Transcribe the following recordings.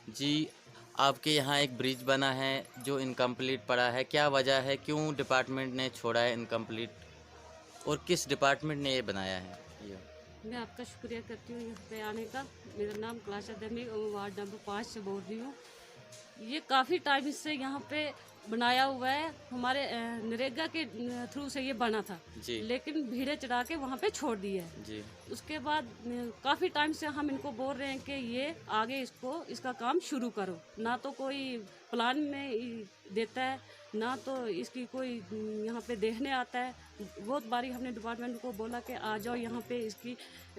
जी, आपके यहाँ एक ब्रिज बना है जो इनकम्प्लीट पड़ा है, क्या वजह है? क्यों डिपार्टमेंट ने छोड़ा है इनकम्प्लीट और किस डिपार्टमेंट ने ये बनाया है? ये मैं आपका शुक्रिया करती हूँ यहाँ पे आने का। मेरा नाम कलाशा दमी और वार्ड नंबर 5 से बोल रही हूँ। ये काफ़ी टाइम से यहाँ पे बनाया हुआ है, हमारे नरेगा के थ्रू से ये बना था, जी, लेकिन भीड़े चढ़ा के वहाँ पे छोड़ दिया है। जी, उसके बाद काफ़ी टाइम से हम इनको बोल रहे हैं कि ये आगे इसका काम शुरू करो। ना तो कोई प्लान में देता है, ना तो इसकी कोई यहाँ पे देखने आता है। बहुत बारी हमने डिपार्टमेंट को बोला कि आ जाओ यहाँ पे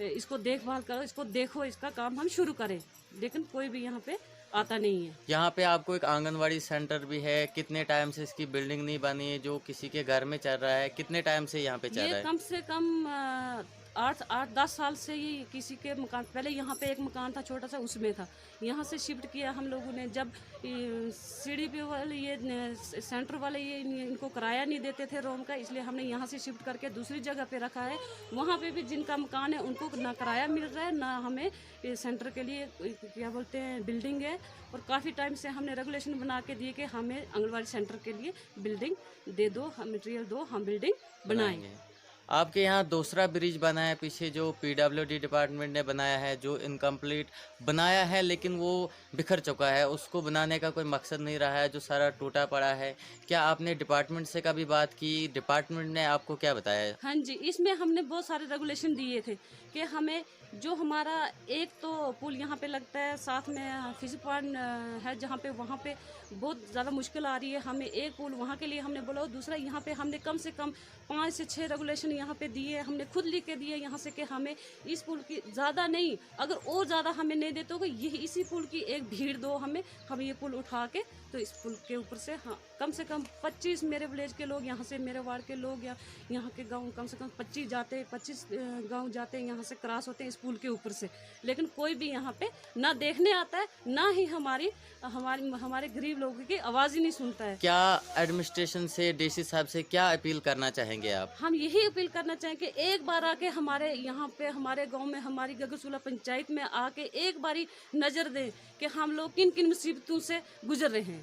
इसको देखभाल करो, इसको देखो, इसका काम हम शुरू करें, लेकिन कोई भी यहाँ पे आता नहीं है। यहाँ पे आपको एक आंगनवाड़ी सेंटर भी है, कितने टाइम से इसकी बिल्डिंग नहीं बनी है जो किसी के घर में चल रहा है? कितने टाइम से यहाँ पे चल ये रहा है? कम से कम 8-10 साल से ही किसी के मकान, पहले यहाँ पे एक मकान था छोटा सा, उसमें था। यहाँ से शिफ्ट किया हम लोगों ने। जब सीढ़ी पे वाले सेंटर वाले इनको किराया नहीं देते थे रूम का, इसलिए हमने यहाँ से शिफ्ट करके दूसरी जगह पे रखा है। वहाँ पे भी जिनका मकान है उनको ना किराया मिल रहा है, ना हमें सेंटर के लिए क्या बोलते हैं बिल्डिंग है। और काफ़ी टाइम से हमने रेगुलेशन बना के दिए कि हमें आंगनबाड़ी सेंटर के लिए बिल्डिंग दे दो, हम मटेरियल दो, हम बिल्डिंग बनाएं। बनाएंगे। आपके यहाँ दूसरा ब्रिज बना है पीछे जो पीडब्ल्यूडी डिपार्टमेंट ने बनाया है, जो इनकम्प्लीट बनाया है लेकिन वो बिखर चुका है, उसको बनाने का कोई मकसद नहीं रहा है, जो सारा टूटा पड़ा है। क्या आपने डिपार्टमेंट से कभी बात की? डिपार्टमेंट ने आपको क्या बताया? हाँ जी, इसमें हमने बहुत सारे रेगुलेशन दिए थे कि हमें जो हमारा एक तो पुल यहाँ पे लगता है, साथ में फिश पॉन्ड है जहाँ पे, वहाँ पे बहुत ज़्यादा मुश्किल आ रही है हमें। एक पुल वहाँ के लिए हमने बोला, और दूसरा यहाँ पे हमने कम से कम 5 से 6 रेगुलेशन यहाँ पे दिए, हमने खुद लिख के दिए यहाँ से कि हमें इस पुल की ज़्यादा नहीं, अगर और ज़्यादा हमें नहीं देते हो यही इसी पुल की एक भीड़ दो हमें, हम ये पुल उठा के तो इस पुल के ऊपर से, हाँ, कम से कम 25 मेरे विलेज के लोग यहाँ से, मेरे वार्ड के लोग या यहाँ के गांव कम से कम 25 गांव जाते हैं, यहाँ से क्रॉस होते हैं इस पुल के ऊपर से, लेकिन कोई भी यहाँ पे ना देखने आता है, ना ही हमारे गरीब लोगों की आवाज़ ही नहीं सुनता है। क्या एडमिनिस्ट्रेशन से, डीसी साहब से क्या अपील करना चाहेंगे आप? हम यही अपील करना चाहें कि एक बार आके हमारे यहाँ पे, हमारे गांव में, हमारी गगरसूला पंचायत में आके एक बारी नज़र दें कि हम लोग किन किन मुसीबतों से गुजर रहे हैं।